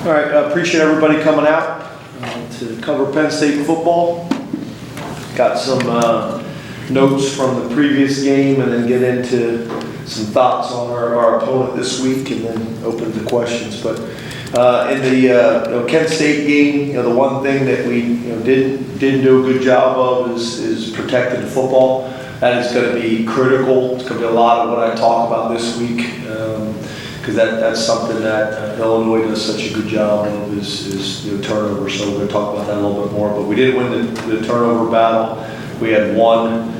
All right, appreciate everybody coming out to cover Penn State football. Got some notes from the previous game and then get into some thoughts on our opponent this week and then open to questions. But in the Kent State game, the one thing that we didn't do a good job of is protecting the football. That is going to be critical. It's going to be a lot of what I talk about this week. Because that's something that Illinois does such a good job of is turnover. So we're going to talk about that a little bit more. But we did win the turnover battle. We had one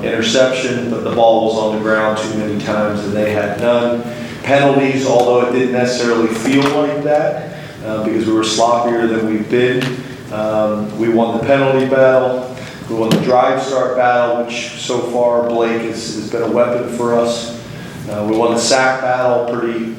interception, but the ball was on the ground too many times, and they had none. Penalties, although it didn't necessarily feel like that because we were sloppier than we've been. We won the penalty battle. We won the drive start battle, which so far Blake has been a weapon for us. We won the sack battle pretty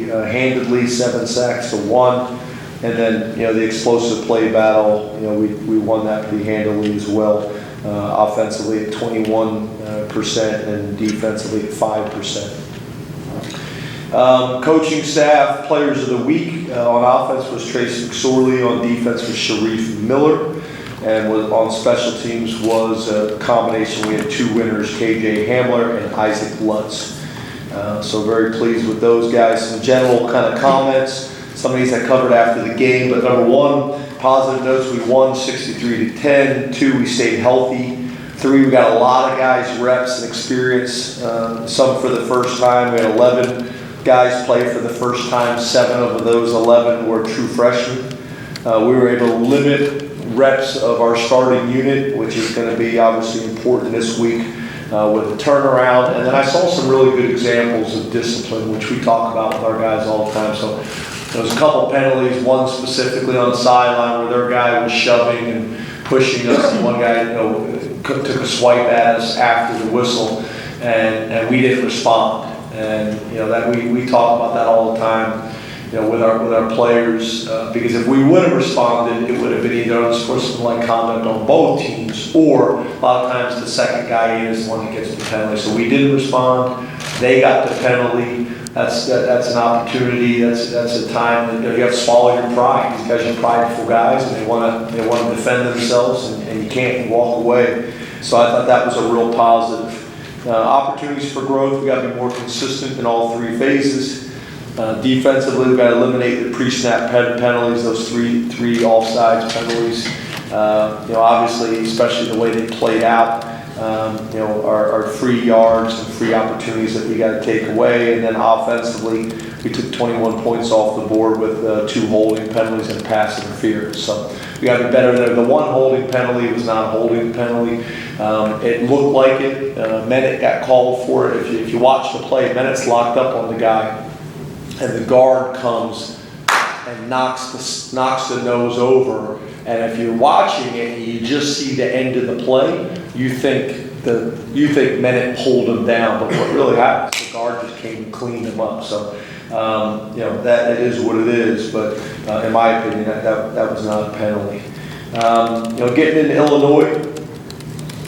handedly, 7 sacks to 1, and then the explosive play battle, we won that pretty handily as well. Offensively at 21% and defensively at 5%. Coaching staff, players of the week on offense was Trace McSorley, on defense was Sharif Miller, and on special teams was a combination. We had 2 winners, KJ Hamler and Isaac Lutz. So very pleased with those guys. Some general kind of comments. Some of these I covered after the game, but number 1, positive notes, we won 63-10. 2, we stayed healthy. 3, we got a lot of guys reps and experience, some for the first time. We had 11 guys play for the first time. 7 of those 11 were true freshmen. We were able to limit reps of our starting unit, which is going to be obviously important this week. With the turnaround, and then I saw some really good examples of discipline, which we talk about with our guys all the time. So there was a couple penalties, one specifically on the sideline where their guy was shoving and pushing us, and one guy took a swipe at us after the whistle, and we didn't respond. And that we talk about that all the time. With our players, because if we would have responded, it would have been either unsportsmanlike conduct on both teams, or a lot of times the second guy in is the one that gets the penalty. So we didn't respond. They got the penalty. That's an opportunity. That's a time that you have to swallow your pride. These guys are prideful guys, and they want to defend themselves, and you can't walk away. So I thought that was a real positive. Opportunities for growth. We got to be more consistent in all 3 phases. Defensively, we've got to eliminate the pre-snap penalties, those three offsides penalties. Obviously, especially the way they played out, our free yards and free opportunities that we got to take away. And then offensively, we took 21 points off the board with 2 holding penalties and pass interference. So we got to be better there. The 1 holding penalty was not a holding penalty. It looked like it. Mennett got called for it. If you watch the play, Mennett's locked up on the guy. And the guard comes and knocks the nose over. And if you're watching it and you just see the end of the play, you think Mennett pulled him down. But what really happened is the guard just came and cleaned him up. So that is what it is. But in my opinion, that was not a penalty. Getting into Illinois,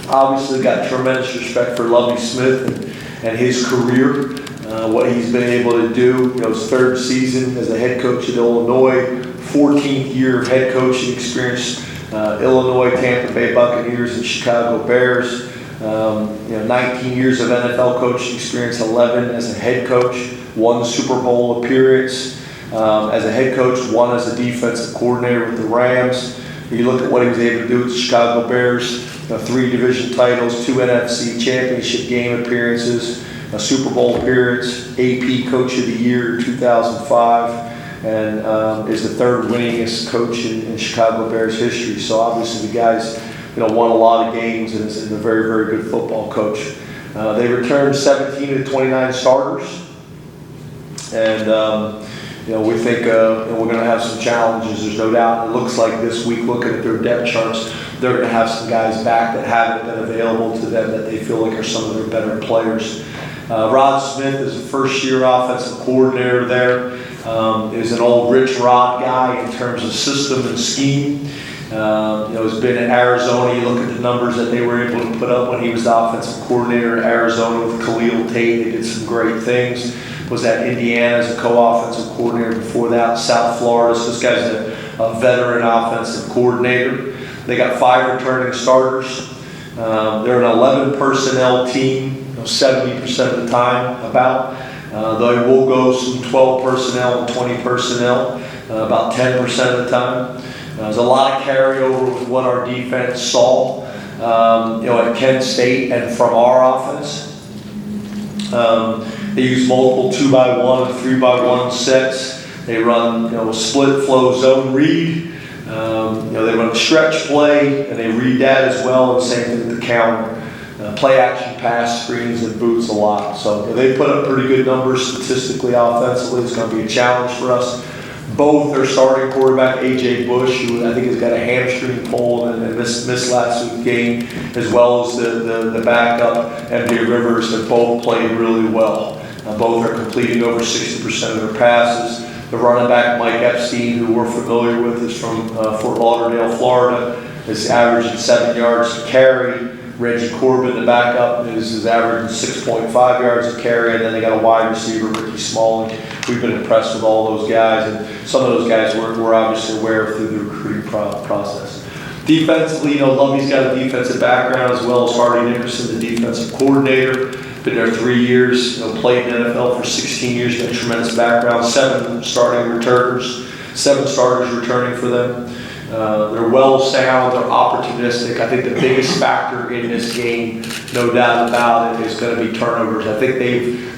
obviously got tremendous respect for Lovie Smith and his career. What he's been able to do, his 3rd season as a head coach at Illinois, 14th year of head coaching experience, Illinois, Tampa Bay Buccaneers, and Chicago Bears. 19 years of NFL coaching experience, 11 as a head coach, 1 Super Bowl appearance as a head coach, 1 as a defensive coordinator with the Rams. You look at what he was able to do with the Chicago Bears, 3 division titles, 2 NFC championship game appearances, a Super Bowl appearance, AP Coach of the Year 2005, and is the 3rd winningest coach in Chicago Bears history. So obviously the guy's won a lot of games and is a very, very good football coach. They returned 17 of the 29 starters, and we think we're going to have some challenges. There's no doubt. It looks like this week, looking at their depth charts, they're going to have some guys back that haven't been available to them that they feel like are some of their better players. Rod Smith is a 1st-year offensive coordinator there. Is an old Rich Rod guy in terms of system and scheme. Has been in Arizona. You look at the numbers that they were able to put up when he was the offensive coordinator in Arizona with Khalil Tate. They did some great things. was at Indiana as a co-offensive coordinator. Before that, South Florida. So this guy's a veteran offensive coordinator. They got 5 returning starters. They're an 11 personnel team, 70% of the time about. They will go some 12 personnel and 20 personnel, about 10% of the time. There's a lot of carryover with what our defense saw, at Kent State and from our offense. They use multiple 2x1 and 3x1 sets. They run, split flow zone read. They run stretch play, and they read that as well, and same thing with the counter. Play action pass, screens, and boots a lot. So they put up pretty good numbers statistically, offensively. It's going to be a challenge for us. Both their starting quarterback, A.J. Bush, who I think has got a hamstring pull and missed last week's game, as well as the backup, M.J. Rivers, have both played really well. Both are completing over 60% of their passes. The running back, Mike Epstein, who we're familiar with, is from Fort Lauderdale, Florida, is averaging 7 yards to carry. Reggie Corbin, the backup, is averaging 6.5 yards a carry, and then they got a wide receiver, Ricky Smalling. We've been impressed with all those guys, and some of those guys we're obviously aware of through the recruiting process. Defensively, Lovey's got a defensive background, as well as Hardy Nickerson, the defensive coordinator. Been there 3 years, played in the NFL for 16 years, got a tremendous background. 7 starting returners, 7 starters returning for them. They're well sound, they're opportunistic. I think the biggest factor in this game, no doubt about it, is going to be turnovers. I think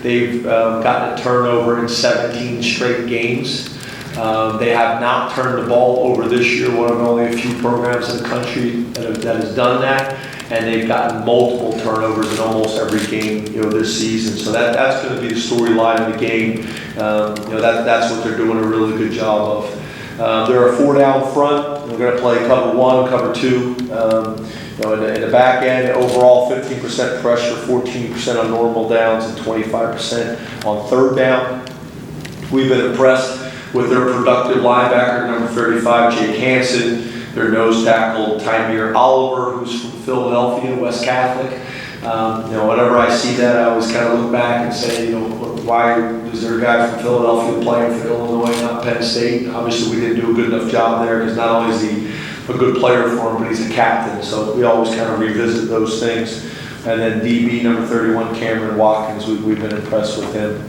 they've gotten a turnover in 17 straight games. They have not turned the ball over this year, one of only a few programs in the country that has done that. And they've gotten multiple turnovers in almost every game, this season. So that's going to be the storyline of the game. That's what they're doing a really good job of. They're a 4-down front. We're going to play cover 1, cover 2. In the back end, overall 15% pressure, 14% on normal downs, and 25% on third down. We've been impressed with their productive linebacker, number 35, Jake Hansen. Their nose tackle, Tymir Oliver, who's from Philadelphia, West Catholic. Whenever I see that, I always kind of look back and say, why is there a guy from Philadelphia playing for Illinois, not Penn State? Obviously, we didn't do a good enough job there, because not only is he a good player for him, but he's a captain. So we always kind of revisit those things. And then DB, number 31, Cameron Watkins, we've been impressed with him.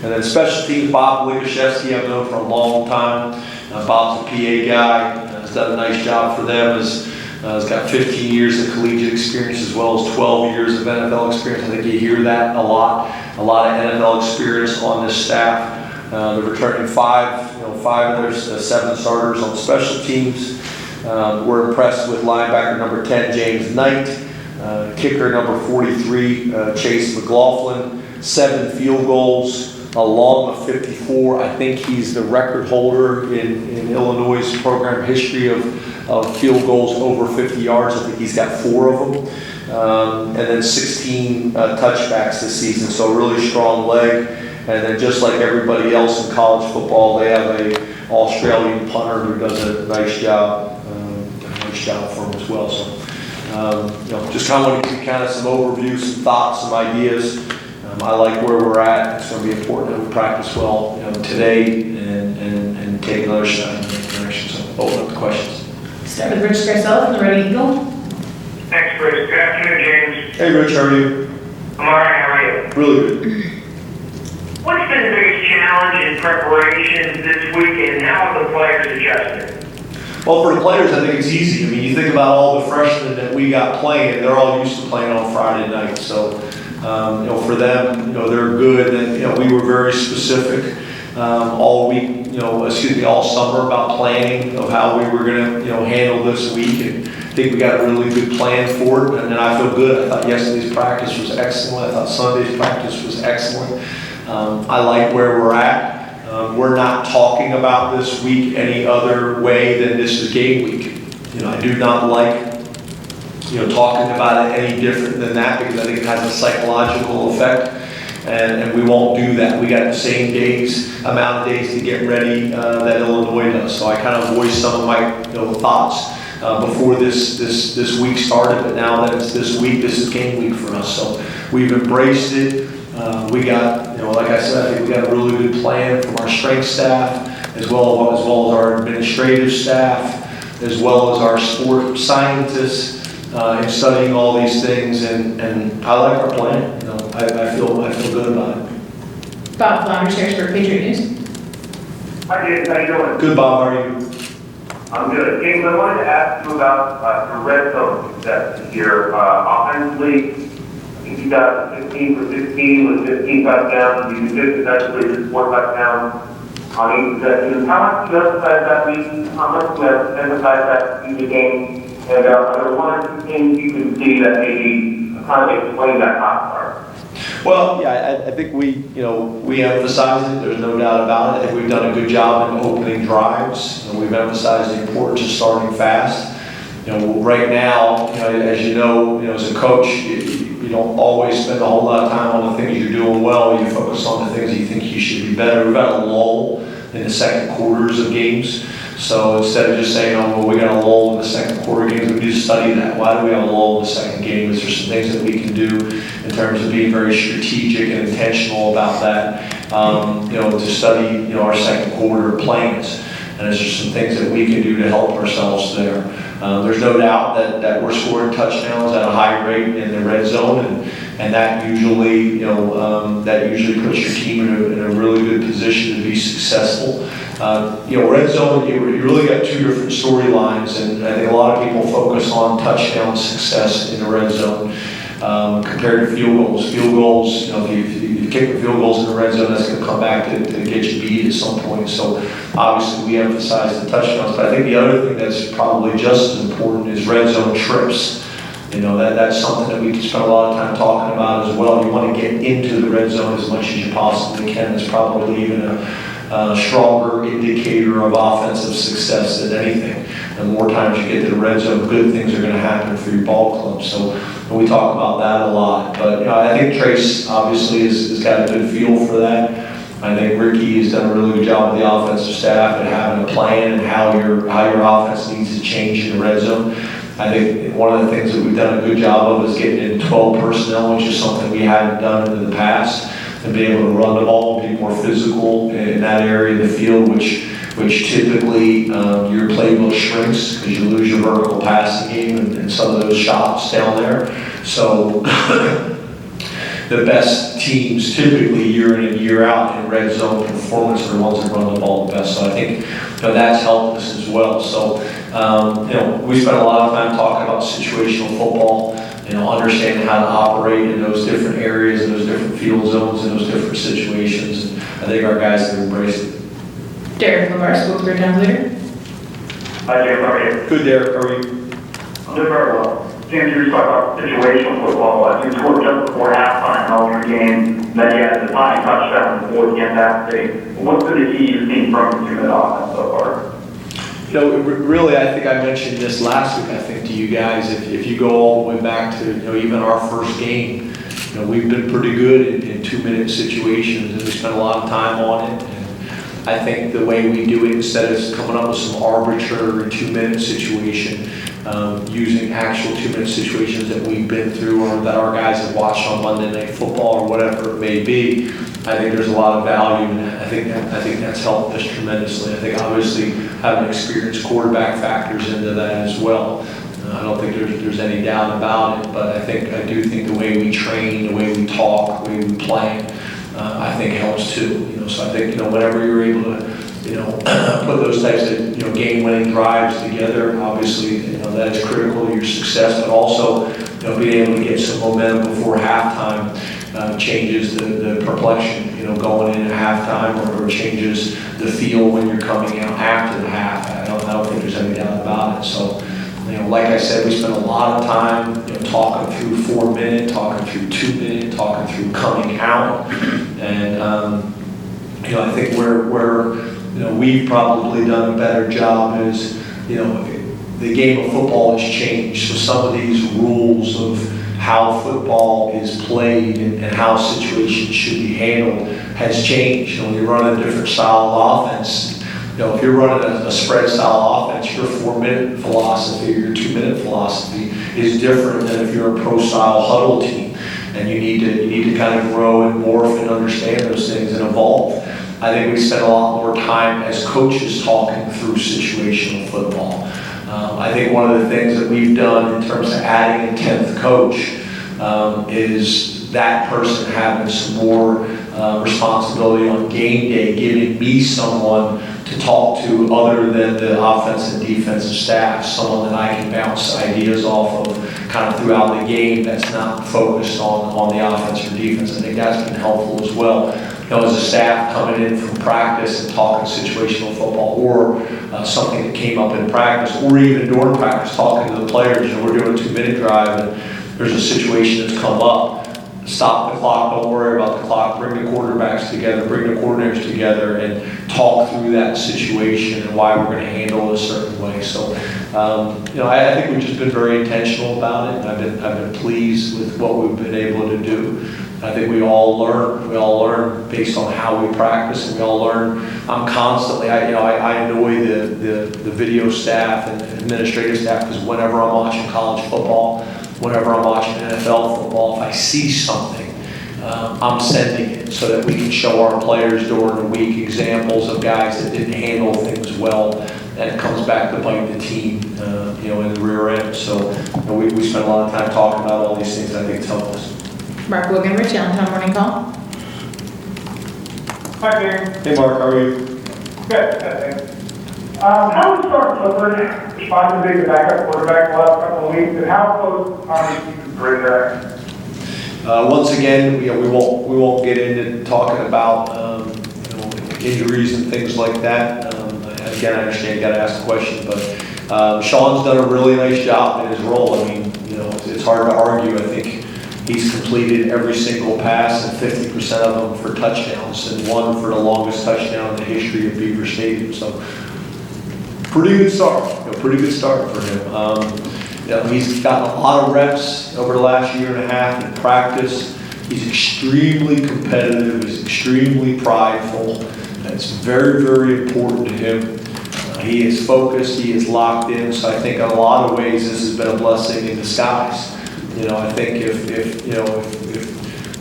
And then special teams, Bob Ligashevsky, I've known for a long time. Bob's a PA guy. Has done a nice job for them. Has got 15 years of collegiate experience, as well as 12 years of NFL experience. I think you hear that a lot of NFL experience on this staff. They're returning 5 of their 7 starters on special teams. We're impressed with linebacker number 10, James Knight, kicker number 43, Chase McLaughlin, 7 field goals, along with 54. I think he's the record holder in Illinois' program history of field goals over 50 yards. I think he's got 4 of them. And then 16 touchbacks this season, so a really strong leg. And then just like everybody else in college football, they have a Australian punter who does a nice job for them as well. So, just kind of want to give you kind of some overview, some thoughts, some ideas. I like where we're at. It's going to be important that we practice well today and take another shot in the direction. So open up the questions. Start with Rich Garcelle from the Red Eagle. Thanks, Rich. Good afternoon, James. Hey, Rich, how are you? I'm all right. How are you? Really good. What's been the biggest challenge in preparation this week, and how have the players adjusted? Well, for the players, I think it's easy. I mean, you think about all the freshmen that we got playing; they're all used to playing on Friday night. So, for them, they're good. And we were very specific all week, all summer about planning of how we were going to, handle this week. And I think we got a really good plan for it. And I feel good. I thought yesterday's practice was excellent. I thought Sunday's practice was excellent. I like where we're at. We're not talking about this week any other way than this is game week. I do not like, talking about it any different than that, because I think it has a psychological effect, and we won't do that. We got the same amount of days to get ready that Illinois does. So I kind of voiced some of my thoughts before this week started, but now that it's this week, this is game week for us. So we've embraced it. We got, like I said, I think we got a really good plan from our strength staff, as well as our administrative staff, as well as our sport scientists, in studying all these things, and I like our plan. I feel good about it. Bob Flanders, Harrisburg Patriot News. Hi, James. How you doing? Good, Bob. How are you? I'm good. James, I wanted to ask you about your red zone success this year. Offensively, I think you got 15 for 15 with 15 touchdowns. You did successfully just 4 touchdowns on each possession. How much do you emphasize that week? How much do you emphasize that in the game? And are there one or two things you can see that maybe kind of explain that hot start? Well, yeah, I think we emphasize it. There's no doubt about it. I think we've done a good job in opening drives. We've emphasized the importance of starting fast. Right now, as you know, as a coach, you don't always spend a whole lot of time on the things you're doing well. You focus on the things you think you should be better. We've got a lull in the second quarters of games. So instead of just saying, oh, well, we got a lull in the second quarter games, we do study that. Why do we have a lull in the second game? Is there some things that we can do in terms of being very strategic and intentional about that? To study, our second quarter plans. And there's just some things that we can do to help ourselves there. There's no doubt that we're scoring touchdowns at a high rate in the red zone, and that usually, puts your team in a really good position to be successful. Red zone, you really got two different storylines, and I think a lot of people focus on touchdown success in the red zone compared to field goals. Field goals, if you kick the field goals in the red zone, that's going to come back to get you beat at some point. So obviously we emphasize the touchdowns, but I think the other thing that's probably just as important is red zone trips. That's something that we can spend a lot of time talking about as well. You want to get into the red zone as much as you possibly can. It's probably even a stronger indicator of offensive success than anything. The more times you get to the red zone, good things are going to happen for your ball club. So we talk about that a lot. But I think Trace obviously has got a good feel for that. I think Ricky has done a really good job with the offensive staff at having a plan and how your offense needs to change in the red zone. I think one of the things that we've done a good job of is getting in 12 personnel, which is something we hadn't done in the past, and be able to run the ball and be more physical in that area of the field, which typically your playbook shrinks because you lose your vertical passing game and some of those shots down there. So the best teams typically year in and year out in red zone performance are the ones that run the ball the best. So I think that's helped us as well. So we spent a lot of time talking about situational football, understanding how to operate in those different areas, in those different field zones, in those different situations. And I think our guys have embraced it. Derek Lamar, Schoolsburg Times Leader. Hi, James. How are you? Good, Derek. How are you? I'm doing very well. James, you were talking about situational football. You scored just before halftime in all your games. Then you had the tying touchdown in the fourth against App State. What's been the key you've seen from the two-minute offense so far? Really, I think I mentioned this last week, I think, to you guys. If you go all the way back to, even our first game, we've been pretty good in 2-minute situations, and we spent a lot of time on it. And I think the way we do it, instead of coming up with some arbitrary 2-minute situation, using actual 2-minute situations that we've been through or that our guys have watched on Monday Night Football or whatever it may be, I think there's a lot of value in that. I think that's helped us tremendously. I think obviously having experienced quarterback factors into that as well. I don't think there's any doubt about it, but I do think the way we train, the way we talk, the way we play, I think helps too. So I think whenever you're able to put those types of game-winning drives together, obviously that is critical to your success, but also being able to get some momentum before halftime changes the perplexion, going into halftime, or changes the feel when you're coming out after the half. I don't think there's any doubt about it. So, like I said, we spent a lot of time talking through 4-minute, talking through 2-minute, talking through coming out, and I think where we've probably done a better job is the game of football has changed. So some of these rules of how football is played and how situations should be handled has changed. When you run a different style of offense, if you're running a spread style offense, your 4-minute philosophy or your 2-minute philosophy is different than if you're a pro style huddle team. and you need to kind of grow and morph and understand those things and evolve. I think we spend a lot more time as coaches talking through situational football. I think one of the things that we've done in terms of adding a 10th coach is that person having some more responsibility on game day, giving me someone to talk to other than the offensive and defensive staff, someone that I can bounce ideas off of kind of throughout the game that's not focused on the offense or defense. I think that's been helpful as well. You know, as a staff coming in from practice and talking situational football, or something that came up in practice, or even during practice talking to the players. You know, we're doing a 2-minute drive and there's a situation that's come up. Stop the clock, don't worry about the clock, bring the quarterbacks together, bring the coordinators together and talk through that situation and why we're going to handle it a certain way. So, you know, I think we've just been very intentional about it. I've been pleased with what we've been able to do. I think we all learn based on how we practice, and we all learn. I'm constantly, I annoy the video staff and administrative staff, because whenever I'm watching college football, whenever I'm watching NFL football, if I see something, I'm sending it so that we can show our players during the week examples of guys that didn't handle things well, and it comes back to bite the team, you know, in the rear end. So, you know, we spend a lot of time talking about all these things. I think it's helped us. Mark Wogenrich, Allentown Morning Call. Hi, Darren. Hey Mark, how are you? Good, thanks. How is Stark Clifford responding to being the backup quarterback the last couple of weeks, and how close are you to bring that? Once again, you know, we won't get into talking about you know, injuries and things like that. Again, I understand you got to ask the question, but Sean's done a really nice job in his role. I mean, you know, it's hard to argue. I think he's completed every single pass, and 50% of them for touchdowns, and one for the longest touchdown in the history of Beaver Stadium. So, pretty good start. You know, pretty good start for him. You know, he's gotten a lot of reps over the last year and a half in practice. He's extremely competitive. He's extremely prideful. It's very, very important to him. He is focused. He is locked in. So I think in a lot of ways this has been a blessing in disguise. You know, I think if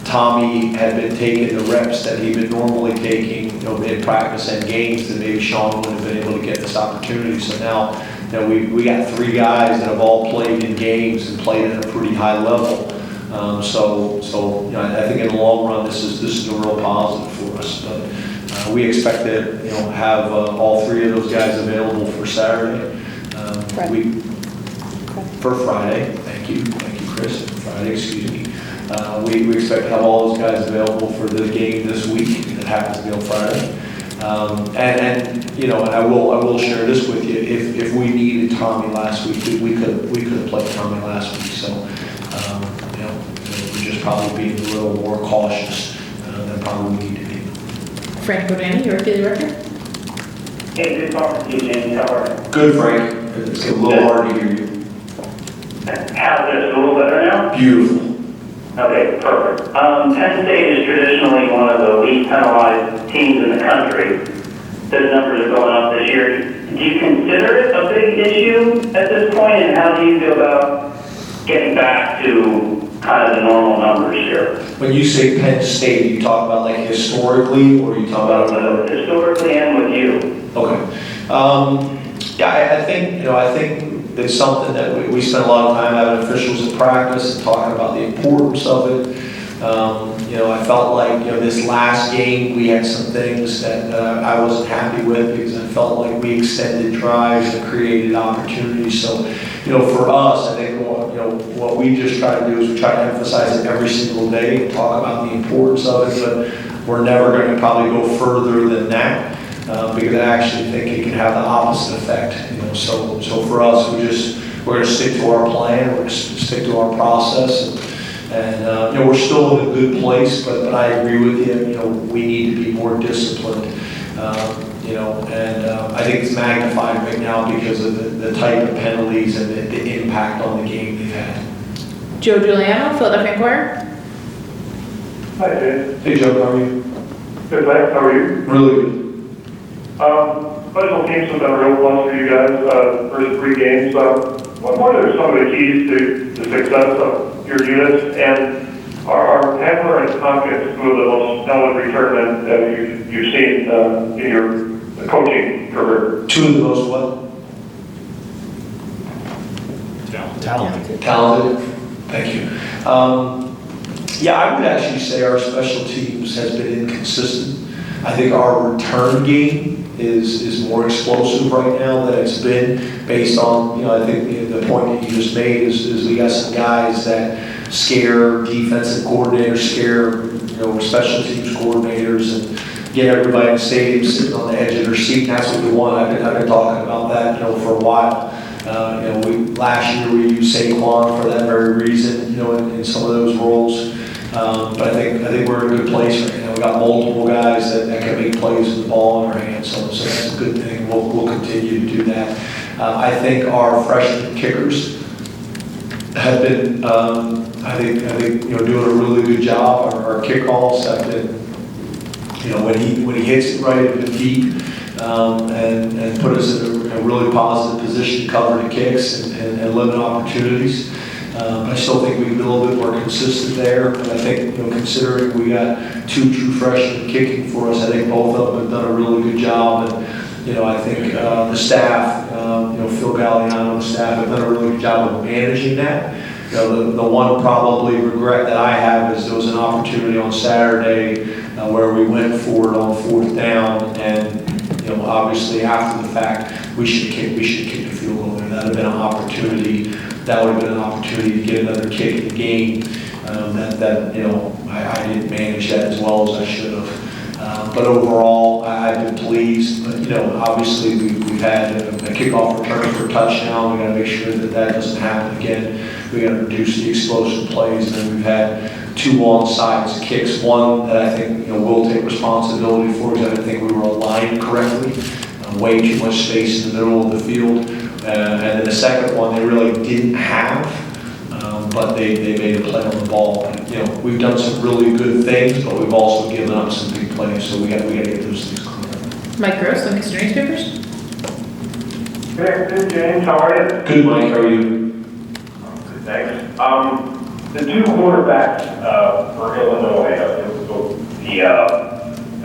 Tommy had been taking the reps that he'd been normally taking, you know, in practice and games, then maybe Sean wouldn't have been able to get this opportunity. So now, you know, we got 3 guys that have all played in games and played at a pretty high level. So you know, I think in the long run, this is a real positive for us. But we expect to, you know, have all 3 of those guys available for Saturday. For Friday. Thank you, Chris. Friday, excuse me. We expect to have all those guys available for the game this week. It happens to be on Friday. And you know, and I will share this with you. If we needed Tommy last week, we could have played Tommy last week. So you know, we're just probably being a little more cautious than probably we need to be. Frank Bodani, your Daily Record. Hey, good talking to you, James. How are you? Good, Frank. It's a little hard to hear you. How's this? A little better now? Beautiful. Okay, perfect. Penn State is traditionally one of the least penalized teams in the country. Those numbers are going up this year. Do you consider it a big issue at this point, and how do you feel about getting back to kind of the normal numbers here? When you say Penn State, you talk about like historically, or you talk about historically and with you? Okay. Yeah, I think it's something that we spend a lot of time having officials in practice and talking about the importance of it. You know, I felt like, you know, this last game we had some things that I wasn't happy with, because I felt like we extended drives and created opportunities. So, you know, for us, I think what we just try to do is we try to emphasize it every single day and talk about the importance of it, but we're never going to probably go further than that. Because I actually think it can have the opposite effect. You know, so for us, we're going to stick to our plan. We're going to stick to our process, and you know, we're still in a good place. But I agree with you. You know, we need to be more disciplined. You know, and I think it's magnified right now because of the type of penalties and the impact on the game they've had. Joe Giuliano, Philadelphia Inquirer. Hi, James. Hey Joe, how are you? Good, thanks. How are you? Really good. Special teams have been a real plus for you guys, the first 3 games. What are some of the keys to the success of your units? And Are Handler and Tompkins two of the most talented returnmen that you've seen in your coaching career? Two of the most what? Talented. Thank you. Yeah, I would actually say our special teams has been inconsistent. I think our return game is more explosive right now than it's been based on, I think the point that you just made is we got some guys that scare defensive coordinators, scare, special teams coordinators, and get everybody in the stadium sitting on the edge of their seat. And that's what we want. I've been talking about that, for a while. Last year we used Saquon for that very reason, in some of those roles. But I think we're in a good place right now. We got multiple guys that can make plays with the ball in their hands, so that's a good thing. We'll continue to do that. I think our freshman kickers have been, I think doing a really good job. Our kickoffs have been, when he hits it right at the feet, and put us in a really positive position to cover the kicks and limit opportunities. I still think we can be a little bit more consistent there. But I think, considering we got two true freshmen kicking for us, I think both of them have done a really good job. And, I think the staff, Phil Galliano and the staff have done a really good job of managing that. The one probably regret that I have is there was an opportunity on Saturday where we went for it on fourth down, and obviously after the fact we should have kicked a field goal there. That would have been an opportunity. That would have been an opportunity to get another kick in the game. I didn't manage that as well as I should have. But overall, I've been pleased. But obviously we've had a kickoff return for a touchdown. We got to make sure that doesn't happen again. We got to reduce the explosive plays, and then we've had two onside kicks. One that I think we'll take responsibility for because I think we were aligned correctly. Way too much space in the middle of the field. And then the second one they really didn't have, but they made a play on the ball. And, we've done some really good things, but we've also given up some big plays. So we got to get those things clear. Mike Gross, Lancaster Newspapers. Good afternoon, James. How are you? Good, Mike. How are you? Good, thanks. The two quarterbacks for Illinois,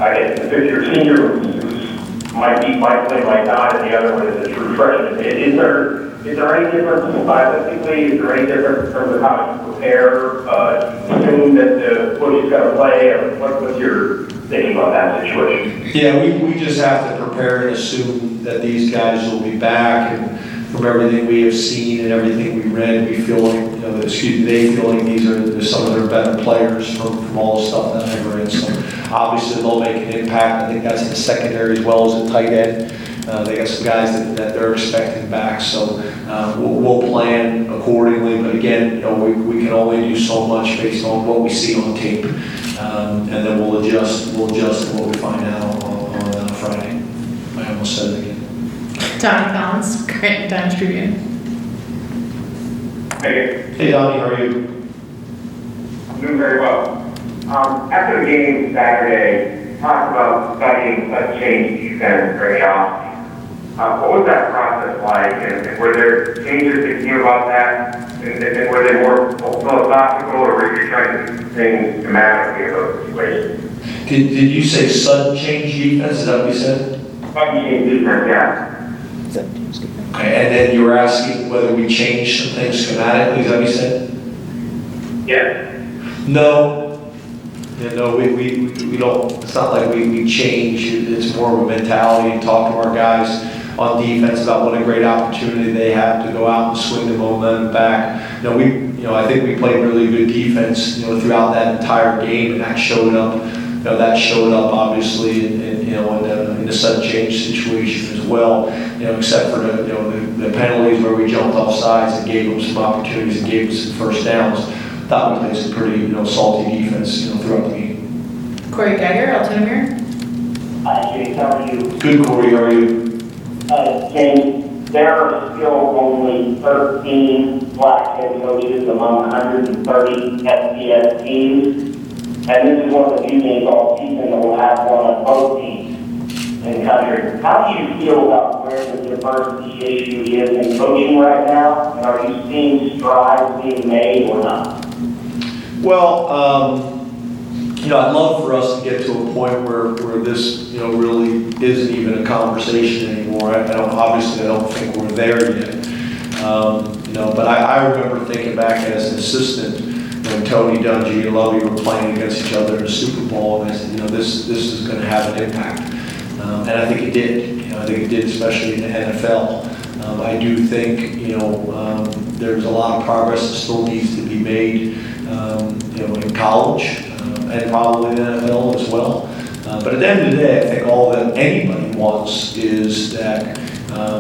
I guess the fifth-year senior who might play, might not, and the other one is a true freshman. Is there any difference stylistically? Is there any difference in terms of how you prepare? Assume that the coach is going to play, or what's your thinking about that situation? Yeah, we just have to prepare and assume that these guys will be back, and from everything we have seen and everything we read, we feel like, they feel like these are some of their better players from all the stuff that I've read. So obviously they'll make an impact. I think that's in the secondary as well as the tight end. They got some guys that they're expecting back. So we'll plan accordingly. But again, we can only do so much based on what we see on tape. And then we'll adjust to what we find out on Friday. I almost said it again. Donnie Collins, Scranton Times Tribune. Hey, Donnie, how are you? I'm doing very well. After the game Saturday, talked about studying a change defense very often. What was that process like? And were there changes that came about that? And were they more philosophical, or were you trying to do things schematically in those situations? Did you say sudden change defense? Is that what you said? Sudden change defense, yeah. Okay, and then you were asking whether we changed some things schematically, is that what you said? Yes. No. Yeah, no, we don't, it's not like we change, it's more of a mentality and talk to our guys on defense about what a great opportunity they have to go out and swing the momentum back. I think we played really good defense, throughout that entire game, and that showed up. That showed up obviously in the sudden change situation as well. Except for the penalties where we jumped off sides and gave them some opportunities and gave them some first downs. Thought we played some pretty salty defense throughout the game. Corey Geiger, Altoona Mirror. Hi, James. How are you? Good, Corey. How are you? James, there are still only 13 black head coaches among 130 FBS teams. And this is one of the few games all season that will have one on both teams in the country. How do you feel about where the diversity issue is in coaching right now? And are you seeing strides being made or not? Well, I'd love for us to get to a point where this, really isn't even a conversation anymore. I don't think we're there yet. But I remember thinking back as an assistant when Tony Dungy and Lovey were playing against each other in the Super Bowl, and I said, this is going to have an impact. And I think it did. I think it did, especially in the NFL. I do think, there's a lot of progress that still needs to be made, in college and probably in the NFL as well. But at the end of the day, I think all that anybody wants is that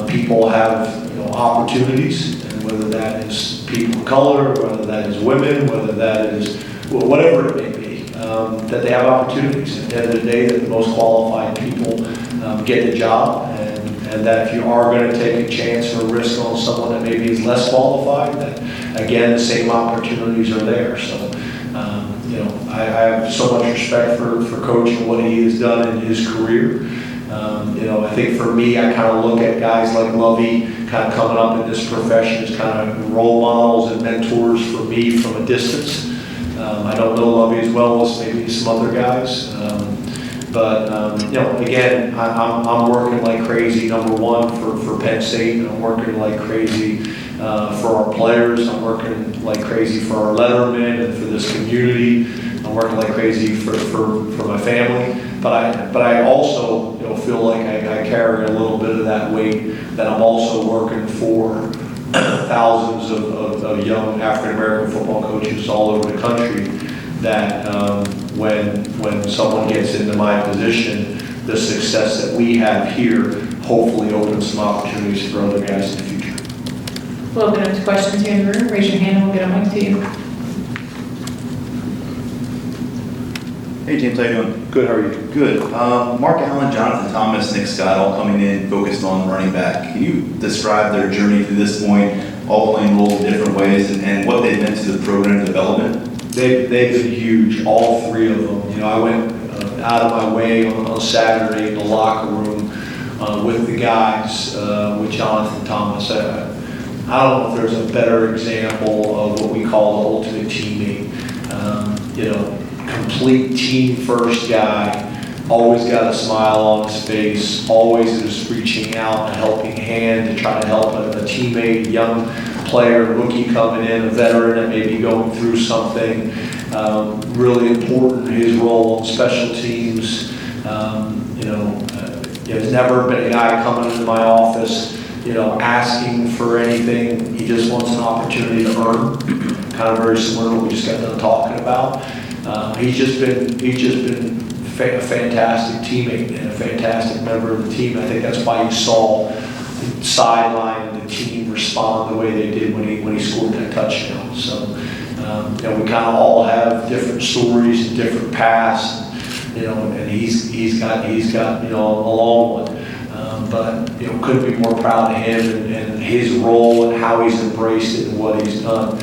people have, opportunities, and whether that is people of color, whether that is women, whether that is whatever it may be, that they have opportunities. At the end of the day, that the most qualified people get a job, and that if you are going to take a chance or a risk on someone that maybe is less qualified, that again, the same opportunities are there. So, I have so much respect for Coach and what he has done in his career. I think for me, I kind of look at guys like Lovey kind of coming up in this profession as kind of role models and mentors for me from a distance. I don't know Lovey as well as maybe some other guys. Again, I'm working like crazy, number one, for Penn State. I'm working like crazy for our players. I'm working like crazy for our lettermen and for this community. I'm working like crazy for my family. But I also feel like I carry a little bit of that weight, that I'm also working for thousands of young African American football coaches all over the country, that when someone gets into my position, the success that we have here hopefully opens some opportunities for other guys in the future. We'll open up to questions here in the room. Raise your hand and we'll get a mic to you. Hey James, how you doing? Good, how are you? Good. Mark Allen, Jonathan Thomas, Nick Scott, all coming in focused on running back. Can you describe their journey to this point, all playing roles in different ways, and what they've meant to the program development? They've been huge, all three of them. I went out of my way on Saturday in the locker room with the guys, with Jonathan Thomas. I don't know if there's a better example of what we call the ultimate teammate. Complete team first guy, always got a smile on his face, always is reaching out, a helping hand to try to help a teammate, young player, rookie coming in, a veteran that may be going through something. Really important, his role on special teams. There's never been a guy coming into my office, asking for anything. He just wants an opportunity to earn. Kind of very similar to what we just got done talking about. He's just been a fantastic teammate and a fantastic member of the team. I think that's why you saw the sideline and the team respond the way they did when he scored that touchdown. So, we kind of all have different stories and different paths, and he's got a long one. But couldn't be more proud of him and his role and how he's embraced it and what he's done.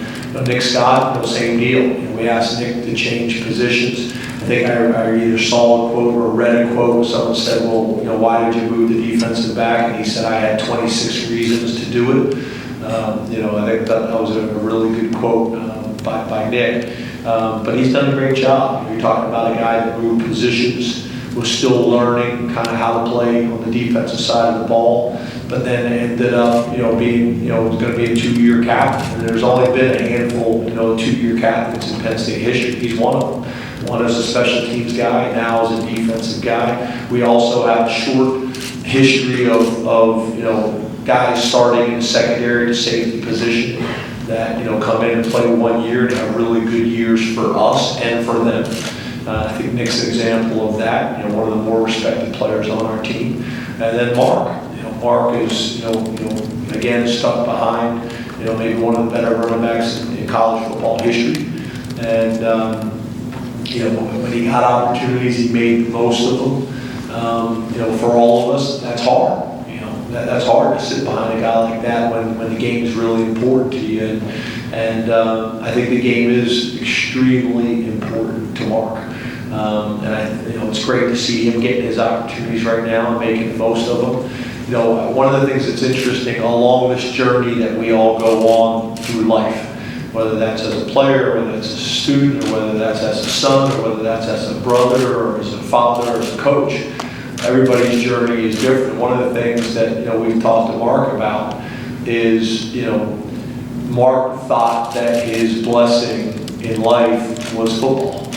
Nick Scott, same deal. We asked Nick to change positions. I think I either saw a quote or read a quote. Someone said, well, why did you move the defensive back? And he said, I had 26 reasons to do it. I think that was a really good quote by Nick. But he's done a great job. You're talking about a guy that moved positions, was still learning kind of how to play on the defensive side of the ball, but then ended up, being, was going to be a 2-year captain. And there's only been a handful, 2-year captains in Penn State history. He's one of them. One as a special teams guy, now as a defensive guy. We also have a short history of guys starting in the secondary to safety position that, come in and play 1 year and have really good years for us and for them. I think Nick's an example of that, one of the more respected players on our team. And then Mark. Mark is, again, stuck behind, maybe one of the better running backs in college football history. And, when he got opportunities, he made the most of them. For all of us, that's hard. That's hard to sit behind a guy like that when the game is really important to you. And I think the game is extremely important to Mark. It's great to see him getting his opportunities right now and making the most of them. One of the things that's interesting along this journey that we all go on through life, whether that's as a player, whether that's as a student, or whether that's as a son, or whether that's as a brother, or as a father, or as a coach. Everybody's journey is different. One of the things that we've talked to Mark about is Mark thought that his blessing in life was football,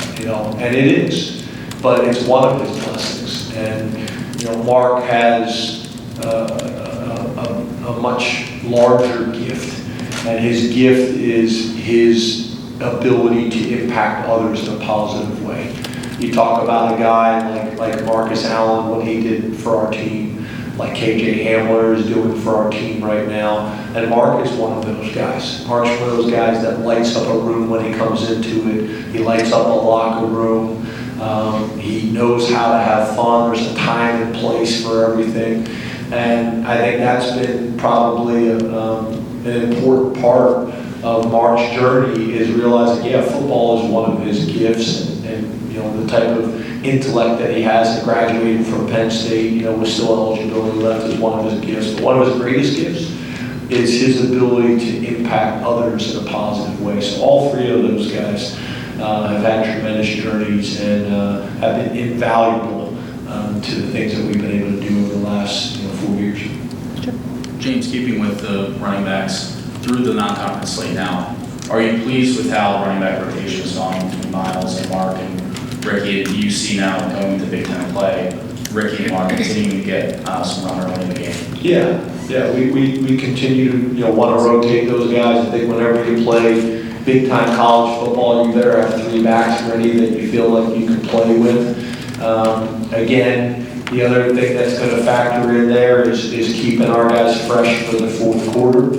and it is, but it's one of his blessings. And Mark has a much larger gift, and his gift is his ability to impact others in a positive way. You talk about a guy like Marcus Allen, what he did for our team, like KJ Hamler is doing for our team right now, and Mark is one of those guys. Mark's one of those guys that lights up a room when he comes into it. He lights up a locker room. He knows how to have fun. There's a time and place for everything. And I think that's been probably an important part of Mark's journey, is realizing, football is one of his gifts, and the type of intellect that he has, that graduated from Penn State, with still eligibility left, is one of his gifts. But one of his greatest gifts is his ability to impact others in a positive way. So all three of those guys have had tremendous journeys and have been invaluable to the things that we've been able to do over the last 4 years. James, keeping with the running backs through the non-conference slate now, are you pleased with how running back rotation has gone between Miles and Mark and Ricky? Do you see now going to Big Ten play, Ricky and Mark continuing to get some run early in the game? Yeah, we continue to want to rotate those guys. I think whenever you play big time college football, you better have 3 backs ready that you feel like you can play with. Again, the other thing that's going to factor in there is keeping our guys fresh for the fourth quarter,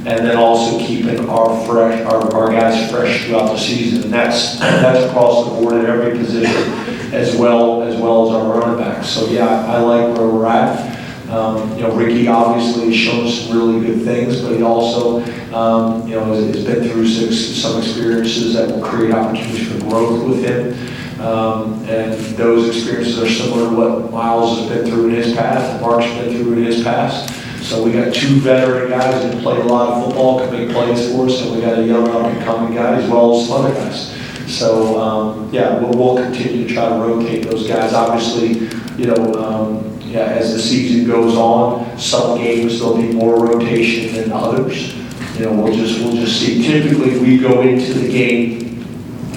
and then also keeping our guys fresh throughout the season. And that's across the board at every position, as well as our running backs. So I like where we're at. Ricky obviously has shown some really good things, but he also has been through some experiences that will create opportunities for growth with him. And those experiences are similar to what Miles has been through in his past, and Mark's been through in his past. So we got 2 veteran guys that play a lot of football, can make plays for us, and we got a young up-and-coming guy as well as some other guys. So we'll continue to try to rotate those guys. Obviously, as the season goes on, some games there'll be more rotation than others. We'll just see. Typically, we go into the game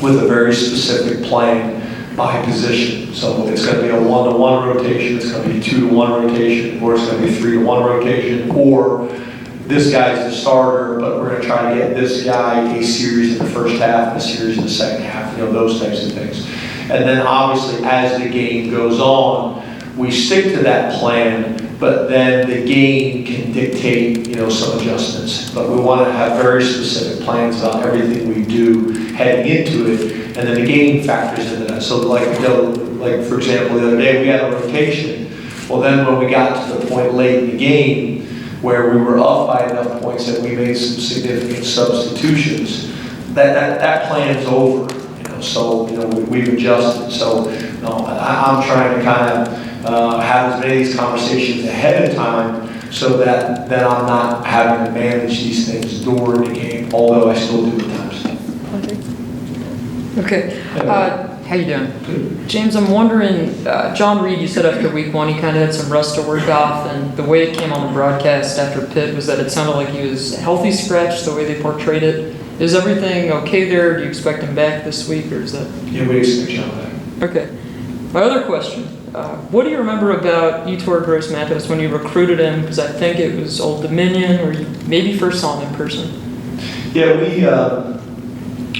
with a very specific plan by position. So it's going to be a 1-to-1 rotation, it's going to be a 2-to-1 rotation, or it's going to be a 3-to-1 rotation, or this guy's the starter, but we're going to try to get this guy a series in the first half and a series in the second half, those types of things. And then obviously as the game goes on, we stick to that plan, but then the game can dictate, some adjustments. But we want to have very specific plans about everything we do heading into it, and then the game factors into that. So like for example, the other day we had a rotation. Well, then when we got to the point late in the game where we were up by enough points that we made some significant substitutions, that plan's over. So we've adjusted. So I'm trying to kind of have as many of these conversations ahead of time, so that I'm not having to manage these things during the game, although I still do at times. Okay. How you doing? Good. James, I'm wondering, John Reed, you said after week 1 he kind of had some rust to work off, and the way it came on the broadcast after Pitt was that it sounded like he was healthy scratch, the way they portrayed it. Is everything okay there? Do you expect him back this week, or is that? Yeah, we expect John back. Okay. My other question, what do you remember about Etor Gross Matos when you recruited him? Because I think it was Old Dominion, or you maybe first saw him in person. Yeah,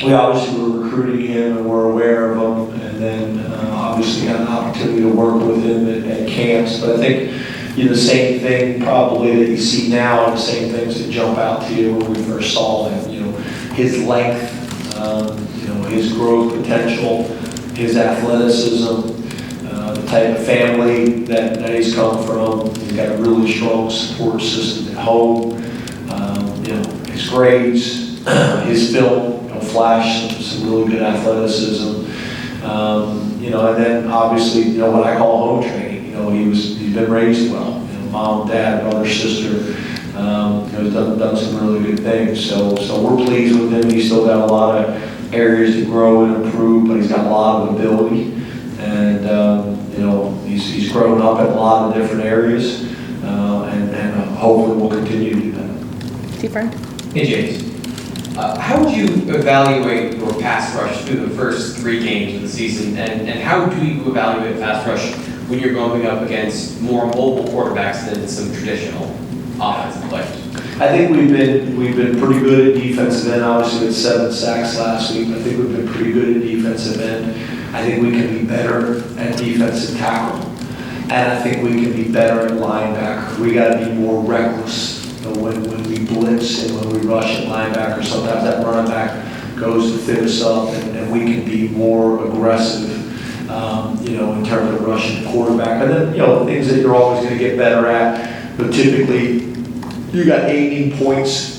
we obviously were recruiting him and were aware of him, and then obviously had an opportunity to work with him at camps. But I think the same thing probably that you see now, and the same things that jump out to you when we first saw him. His length, his growth potential, his athleticism, the type of family that he's come from. He's got a really strong support system at home. His grades, his film, flash some really good athleticism. And then obviously, what I call home training. He's been raised well. Mom, dad, brother, sister. His has done some really good things. So we're pleased with him. He's still got a lot of areas to grow and improve, but he's got a lot of ability. And, he's grown up in a lot of different areas, and hopefully will continue to do that. T. Frank? Hey, James. How would you evaluate your pass rush through the first 3 games of the season, and how do you evaluate pass rush when you're going up against more mobile quarterbacks than some traditional offensive players? I think we've been pretty good at defensive end. Obviously, we had 7 sacks last week. I think we've been pretty good at defensive end. I think we can be better at defensive tackle, and I think we can be better at linebacker. We got to be more reckless. When we blitz and when we rush at linebacker, sometimes that running back goes to fit us up, and we can be more aggressive, in terms of rushing the quarterback. And then, things that you're always going to get better at. But typically, you got aiming points,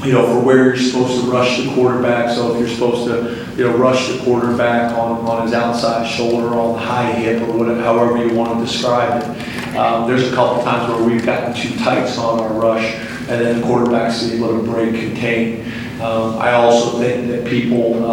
for where you're supposed to rush the quarterback. So if you're supposed to, rush the quarterback on his outside shoulder, on the high hip, or whatever, however you want to describe it. There's a couple times where we've gotten too tight on our rush, and then the quarterback's able to break contain. I also think that people,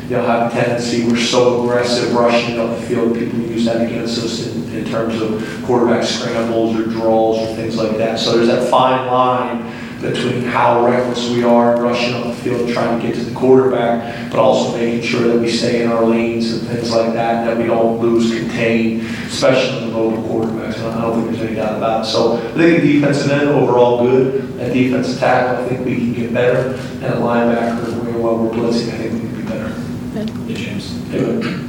have a tendency, we're so aggressive rushing up the field, people use that against us in terms of quarterback scrambles or draws or things like that. So there's that fine line between how reckless we are rushing up the field trying to get to the quarterback, but also making sure that we stay in our lanes and things like that we don't lose contain, especially in the mobile quarterbacks. I don't think there's any doubt about it. So I think at defensive end, overall good. At defensive tackle, I think we can get better. And at linebacker, while we're blitzing, I think we can be better. Hey, James. Hey,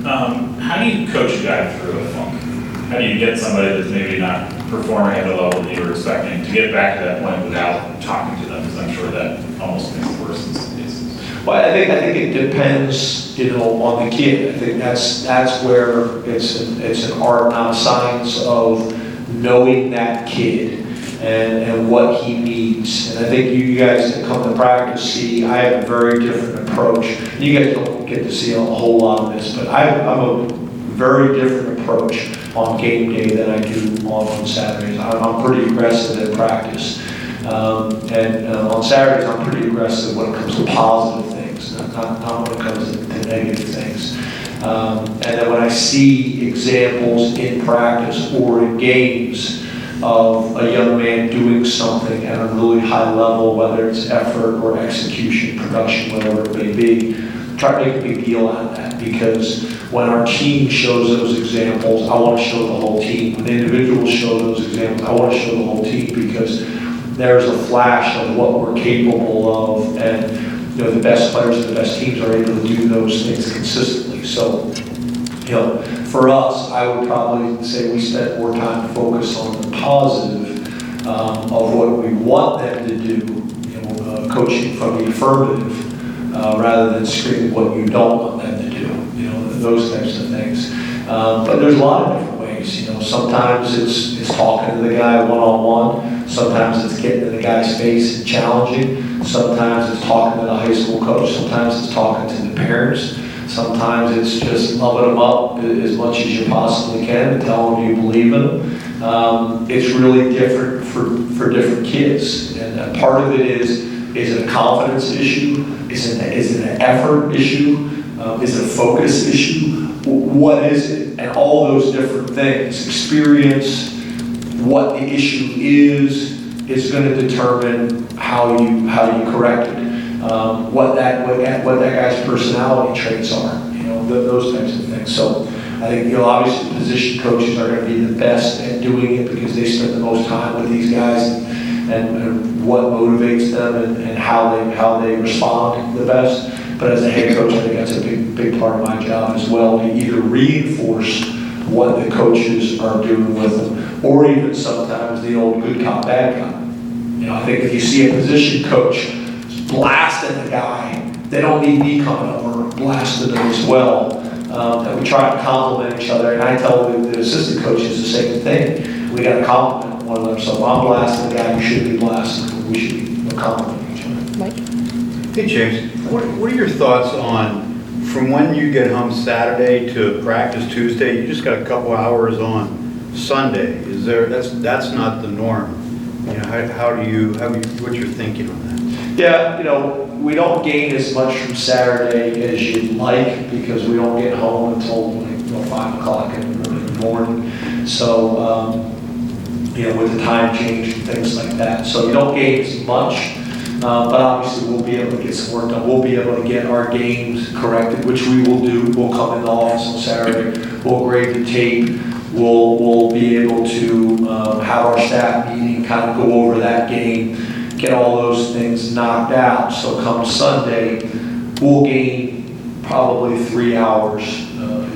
How do you coach a guy through a funk? How do you get somebody that's maybe not performing at the level that you were expecting to get back to that point without talking to them? Because I'm sure that almost makes it worse in some cases. Well, I think it depends, on the kid. I think that's where it's an art, not a science, of knowing that kid and what he needs. And I think you guys that come to practice see I have a very different approach. You guys don't get to see a whole lot of this, but I'm a very different approach on game day than I do on Saturdays. I'm pretty aggressive at practice. And on Saturdays, I'm pretty aggressive when it comes to positive things, not when it comes to negative things. And then when I see examples in practice or in games of a young man doing something at a really high level, whether it's effort or execution, production, whatever it may be, try to make a big deal out of that, because when our team shows those examples, I want to show the whole team. When individuals show those examples, I want to show the whole team, because there's a flash of what we're capable of, and the best players and the best teams are able to do those things consistently. So, for us, I would probably say we spend more time focused on the positive of what we want them to do, coaching from the affirmative, rather than screaming what you don't want them to do, those types of things. But there's a lot of different ways. Sometimes it's talking to the guy one-on-one. Sometimes it's getting in the guy's face and challenging. Sometimes it's talking to the high school coach. Sometimes it's talking to the parents. Sometimes it's just loving them up as much as you possibly can and telling them you believe in them. It's really different for different kids. And part of it is it a confidence issue? Is it an effort issue? Is it a focus issue? What is it? And all those different things. Experience, what the issue is going to determine how you correct it. What that guy's personality traits are. Those types of things. So I think obviously position coaches are going to be the best at doing it, because they spend the most time with these guys and what motivates them and how they respond the best. But as a head coach, I think that's a big part of my job as well, to either reinforce what the coaches are doing with them, or even sometimes the old good cop, bad cop. I think if you see a position coach blasting the guy, they don't need me coming over blasting them as well. And we try to compliment each other, and I tell the assistant coaches the same thing. We got to compliment one another. So if I'm blasting the guy, you should be blasting. We should be complimenting each other. Mike? Hey James, what are your thoughts on, from when you get home Saturday to practice Tuesday, you just got a couple hours on Sunday? That's not the norm. what's your thinking on that? Yeah, we don't gain as much from Saturday as you'd like because we don't get home until 5 o'clock in the morning. So, with the time change and things like that. So you don't gain as much, but obviously we'll be able to get some work done. We'll be able to get our games corrected, which we will do. We'll come in the office on Saturday. We'll grade the tape. We'll be able to have our staff meeting, kind of go over that game, get all those things knocked out. So come Sunday, we'll gain probably 3 hours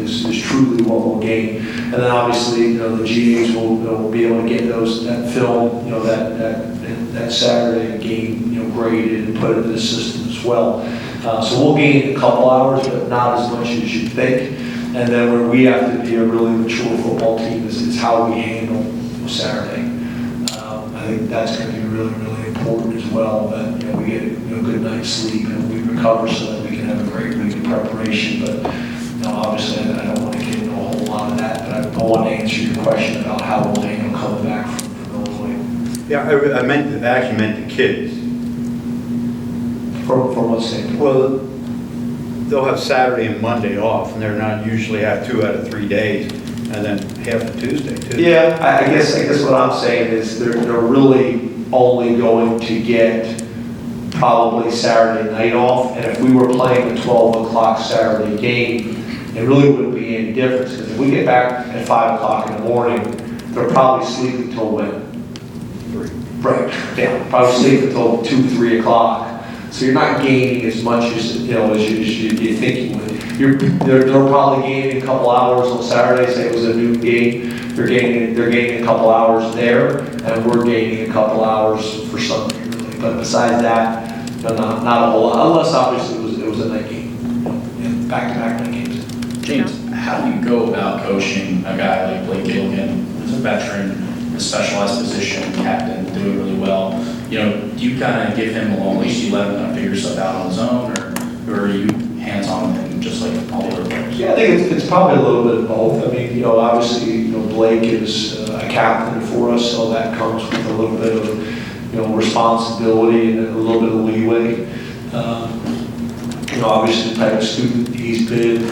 is truly what we'll gain. And then obviously, the GAs will be able to get that film, that Saturday game, graded and put into the system as well. So we'll gain a couple hours, but not as much as you'd think. And then where we have to be a really mature football team is how we handle Saturday. I think that's going to be really, really important as well, that we get a good night's sleep and we recover so that we can have a great week of preparation. But obviously, I don't want to get into a whole lot of that, but I want to answer your question about how we'll handle coming back from Illinois. Yeah, I actually meant the kids. From what standpoint? Well, they'll have Saturday and Monday off, and they're not usually have 2 out of 3 days, and then half of Tuesday too. Yeah, I guess what I'm saying is they're really only going to get probably Saturday night off, and if we were playing the 12 o'clock Saturday game, it really wouldn't be any difference, because if we get back at 5 o'clock in the morning, they're probably sleeping till when? 3. Right, yeah, probably sleeping until 2, 3 o'clock. So you're not gaining as much as you're thinking with. They're probably gaining a couple hours on Saturday. Say it was a noon game. They're gaining a couple hours there, and we're gaining a couple hours for Sunday. Really. But besides that, not a whole lot. Unless obviously it was a night game, back-to-back night games. James, how do you go about coaching a guy like Blake Gilligan, who's a veteran, a specialized position, captain, doing really well? Do you kind of give him a long leash? Do you let him kind of figure stuff out on his own, or are you hands-on with him just like all the other players? Yeah, I think it's probably a little bit of both. I mean, obviously, Blake is a captain for us, so that comes with a little bit of, responsibility and a little bit of leeway. Obviously the type of student he's been,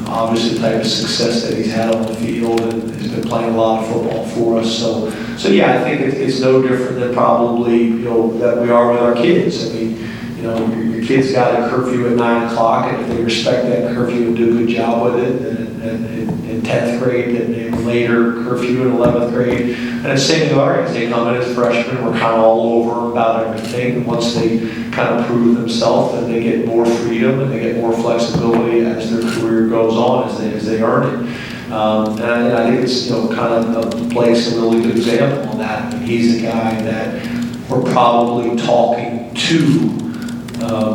obviously the type of success that he's had on the field, and he's been playing a lot of football for us. So yeah, I think it's no different than probably, that we are with our kids. I mean, your kids got a curfew at 9 o'clock, and if they respect that curfew and do a good job with it, and in 10th grade, and later curfew in 11th grade, and it's same with our guys. They come in as freshmen, we're kind of all over them about everything, and once they kind of prove themselves, then they get more freedom, and they get more flexibility as their career goes on, as they earn it. And I think it's, kind of Blake's a really good example of that. I mean, he's a guy that we're probably talking to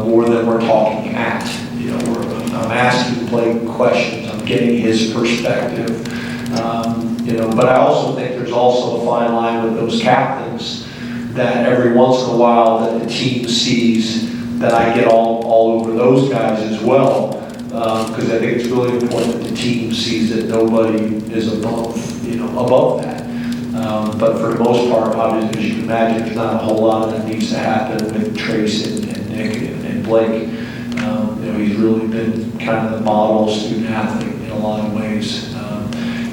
more than we're talking at. I'm asking Blake questions, I'm getting his perspective. But I also think there's also a fine line with those captains that every once in a while that the team sees that I get all over those guys as well. Because I think it's really important that the team sees that nobody is above that. But for the most part, obviously, as you can imagine, there's not a whole lot that needs to happen with Trace and Nick and Blake. He's really been kind of the model student athlete in a lot of ways.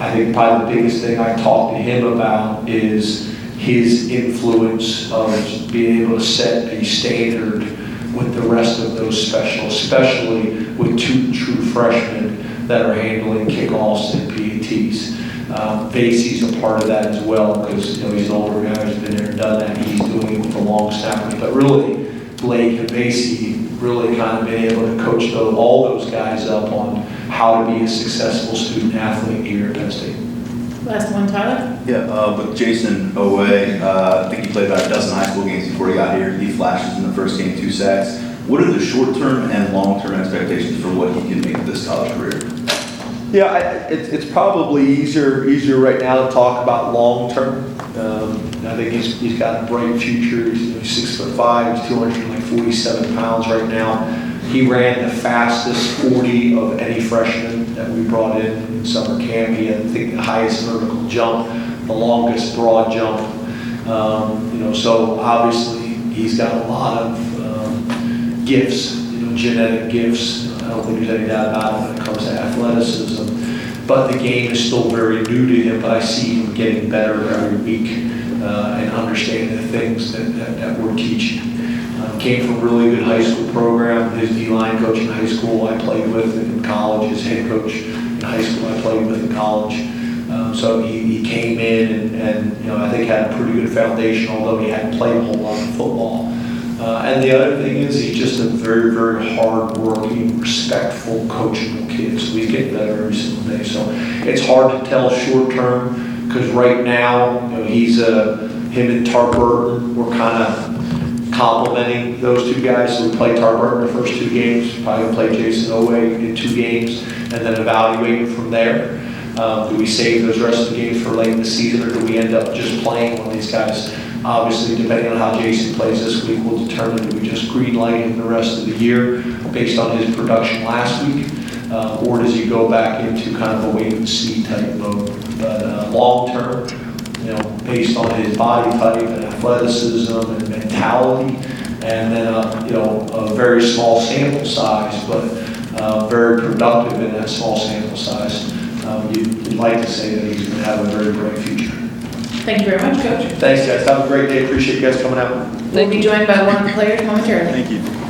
I think probably the biggest thing I talk to him about is his influence of being able to set a standard with the rest of those specials, especially with 2 true freshmen that are handling kickoffs and PATs. Vasey's a part of that as well, because he's an older guy who's been there and done that. He's doing it with the long snappers, but really Blake and Vasey really kind of been able to coach all those guys up on how to be a successful student athlete here at Penn State. Last one, Tyler. Yeah, with Jason Owe, I think he played about a dozen high school games before he got here. He flashes in the first game, 2 sacks. What are the short-term and long-term expectations for what he can make of this college career? Yeah, it's probably easier right now to talk about long-term. I think he's got a bright future. He's 6'5", he's 247 pounds right now. He ran the fastest 40 of any freshman that we brought in summer camp. He had, I think, the highest vertical jump, the longest broad jump. So obviously he's got a lot of gifts, genetic gifts. I don't think there's any doubt about it when it comes to athleticism. But the game is still very new to him, but I see him getting better every week and understanding the things that we're teaching. Came from a really good high school program. His D-line coach in high school I played with in college. His head coach in high school I played with in college. So he came in and I think had a pretty good foundation, although he hadn't played a whole lot of football. And the other thing is he's just a very, very hard-working, respectful, coachable kid. So he's getting better every single day. So it's hard to tell short-term because right now, he's him and Tarburton, we're kind of complementing those two guys. So we play Tarburton the first 2 games, probably gonna play Jason Owe in 2 games, and then evaluate from there. Do we save those rest of the games for late in the season, or do we end up just playing one of these guys? Obviously, depending on how Jason plays this week, we'll determine do we just green light him the rest of the year based on his production last week, or does he go back into kind of a wait and see type mode? But long term, based on his body type and athleticism and mentality, and then a very small sample size, but very productive in that small sample size. You'd like to say that he's going to have a very bright future. Thank you very much, Coach. Thanks, guys. Have a great day. Appreciate you guys coming out. We'll be joined by one of the players momentarily. Thank you.